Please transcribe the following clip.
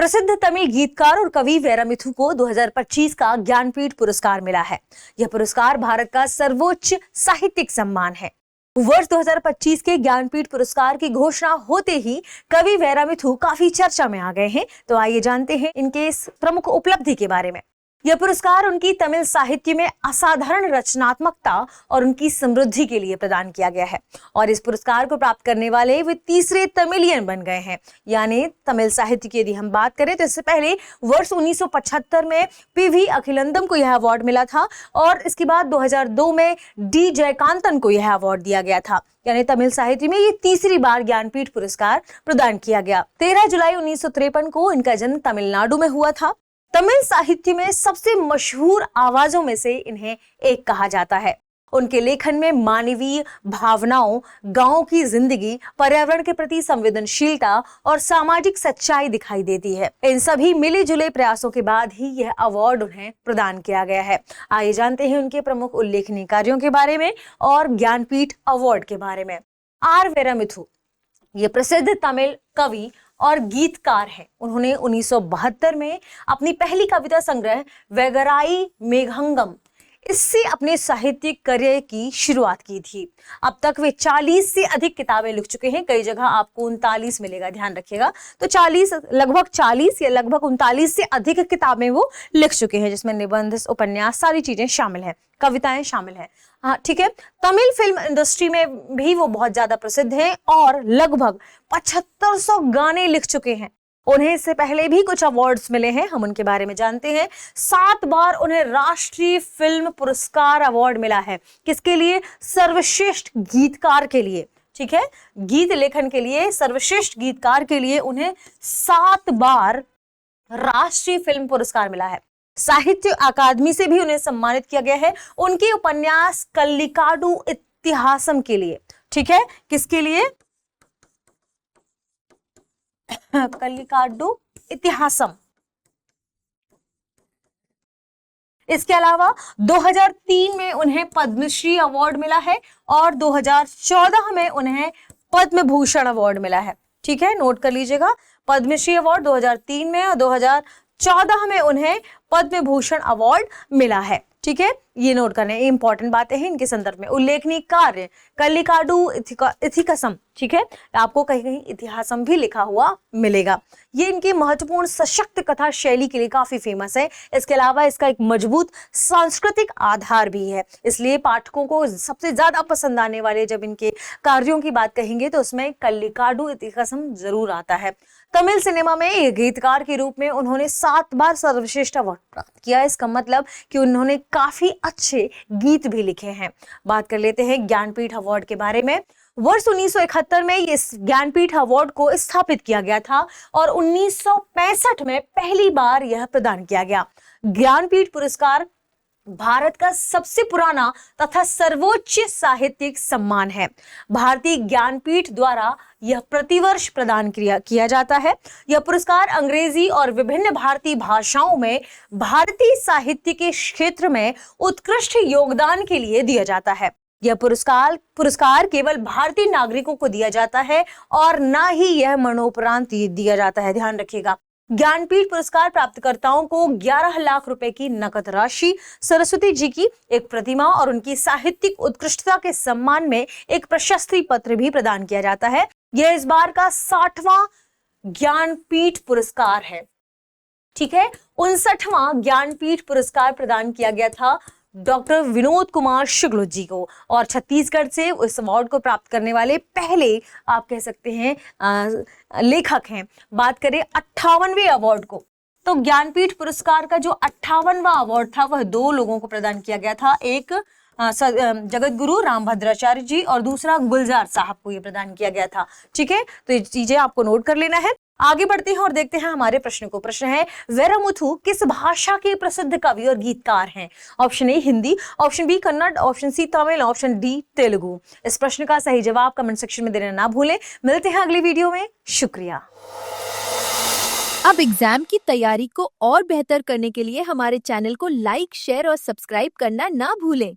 प्रसिद्ध तमिल गीतकार और कवि वैरमुथु को 2025 का ज्ञानपीठ पुरस्कार मिला है। यह पुरस्कार भारत का सर्वोच्च साहित्यिक सम्मान है। वर्ष 2025 के ज्ञानपीठ पुरस्कार की घोषणा होते ही कवि वैरमुथु काफी चर्चा में आ गए हैं। तो आइए जानते हैं इनके इस प्रमुख उपलब्धि के बारे में। यह पुरस्कार उनकी तमिल साहित्य में असाधारण रचनात्मकता और उनकी समृद्धि के लिए प्रदान किया गया है और इस पुरस्कार को प्राप्त करने वाले वे तीसरे तमिलियन बन गए हैं। यानी तमिल साहित्य की यदि हम बात करें तो इससे पहले वर्ष 1975 में पीवी अखिलंदम को यह अवार्ड मिला था और इसके बाद 2002 में डी जयकांतन को यह अवार्ड दिया गया था। यानी तमिल साहित्य में ये तीसरी बार ज्ञानपीठ पुरस्कार प्रदान किया गया। 13 जुलाई 1953 को इनका जन्म तमिलनाडु में हुआ था। तमिल साहित्य में सबसे मशहूर आवाजों में से इन्हें एक कहा जाता है। उनके लेखन में मानवीय भावनाओं, गांव की जिंदगी, पर्यावरण के प्रति संवेदनशीलता और सामाजिक सच्चाई दिखाई देती है। इन सभी मिले जुले प्रयासों के बाद ही यह अवार्ड उन्हें प्रदान किया गया है। आइए जानते हैं उनके प्रमुख उल्लेखनीय कार्यों के बारे में और ज्ञानपीठ अवार्ड के बारे में। आर वैरमुथु ये प्रसिद्ध तमिल कवि और गीतकार हैं। उन्होंने 1972 में अपनी पहली कविता संग्रह वेगराई मेघंगम इससे अपने साहित्यिक करियर की शुरुआत की थी। अब तक वे 40 से अधिक किताबें लिख चुके हैं। कई जगह आपको 39 मिलेगा, ध्यान रखिएगा। तो लगभग 40 या लगभग 39 से अधिक किताबें वो लिख चुके हैं, जिसमें निबंध, उपन्यास, सारी चीजें शामिल हैं, कविताएं शामिल हैं। हाँ, ठीक है। तमिल फिल्म इंडस्ट्री में भी वो बहुत ज्यादा प्रसिद्ध हैं और लगभग 7500 गाने लिख चुके हैं। उन्हें इससे पहले भी कुछ अवार्ड्स मिले हैं, हम उनके बारे में जानते हैं। 7 बार उन्हें राष्ट्रीय फिल्म पुरस्कार अवार्ड मिला है। किसके लिए? सर्वश्रेष्ठ गीतकार के लिए। ठीक है, गीत लेखन के लिए, सर्वश्रेष्ठ गीतकार के लिए उन्हें 7 बार राष्ट्रीय फिल्म पुरस्कार मिला है। साहित्य अकादमी से भी उन्हें सम्मानित किया गया है उनके उपन्यास कल्लिकाडु इतिहासम के लिए। ठीक है, किसके लिए? कल्लिकाडु इतिहासम। इसके अलावा 2003 में उन्हें पद्मश्री अवार्ड मिला है और 2014 में उन्हें पद्म भूषण अवार्ड मिला है। ठीक है, नोट कर लीजिएगा। पद्मश्री अवार्ड 2003 में और 2014 में उन्हें पद्म भूषण अवार्ड मिला है। ठीक है, ये नोट करने इंपॉर्टेंट बातें हैं इनके संदर्भ में। उल्लेखनीय कार्य कल्लिकाडु इथिकसम। ठीक है, आपको कहीं कहीं इतिहासम भी लिखा हुआ मिलेगा। ये इनकी महत्वपूर्ण सशक्त कथा शैली के लिए काफी फेमस है। इसके अलावा इसका एक मजबूत सांस्कृतिक आधार भी है, इसलिए पाठकों को सबसे ज्यादा पसंद आने वाले जब इनके कार्यों की बात कहेंगे तो उसमें कल्लिकाडु इथिकसम जरूर आता है। तमिल सिनेमा में एक गीतकार के रूप में उन्होंने 7 बार सर्वश्रेष्ठ अवार्ड प्राप्त किया। इसका मतलब कि उन्होंने काफी अच्छे गीत भी लिखे हैं। बात कर लेते हैं ज्ञानपीठ अवार्ड के बारे में। वर्ष 1971 में इस ज्ञानपीठ अवार्ड को स्थापित किया गया था और 1965 में पहली बार यह प्रदान किया गया। ज्ञानपीठ पुरस्कार भारत का सबसे पुराना तथा सर्वोच्च साहित्यिक सम्मान है। भारतीय ज्ञानपीठ द्वारा यह प्रतिवर्ष प्रदान किया जाता है। यह पुरस्कार अंग्रेजी और विभिन्न भारतीय भाषाओं में भारतीय साहित्य के क्षेत्र में उत्कृष्ट योगदान के लिए दिया जाता है। यह पुरस्कार केवल भारतीय नागरिकों को दिया जाता है और ना ही यह मरणोपरांत दिया जाता है, ध्यान रखिएगा। ज्ञानपीठ पुरस्कार प्राप्तकर्ताओं को 11 लाख रुपए की नकद राशि, सरस्वती जी की एक प्रतिमा और उनकी साहित्यिक उत्कृष्टता के सम्मान में एक प्रशस्ति पत्र भी प्रदान किया जाता है। यह इस बार का 60वां ज्ञानपीठ पुरस्कार है। ठीक है, 59वां ज्ञानपीठ पुरस्कार प्रदान किया गया था डॉक्टर विनोद कुमार शुक्ल जी को और छत्तीसगढ़ से इस अवार्ड को प्राप्त करने वाले पहले आप कह सकते हैं लेखक हैं। बात करें 58वें अवार्ड को, तो ज्ञानपीठ पुरस्कार का जो 58वां अवार्ड था वह 2 लोगों को प्रदान किया गया था। एक जगत गुरु रामभद्राचार्य जी और दूसरा गुलजार साहब को ये प्रदान किया गया था। ठीक है, तो ये चीजें आपको नोट कर लेना है। आगे बढ़ते हैं और देखते हैं हमारे प्रश्न को। प्रश्न है, वैरमुथु किस भाषा के प्रसिद्ध कवि और गीतकार हैं? Option A Hindi, option B Kannada, option C Tamil, option D Telugu. इस प्रश्न का सही जवाब कमेंट सेक्शन में देना ना भूलें। मिलते हैं अगली वीडियो में। शुक्रिया। अब एग्जाम की तैयारी को और बेहतर करने के लिए हमारे चैनल को लाइक, शेयर और सब्सक्राइब करना ना भूलें।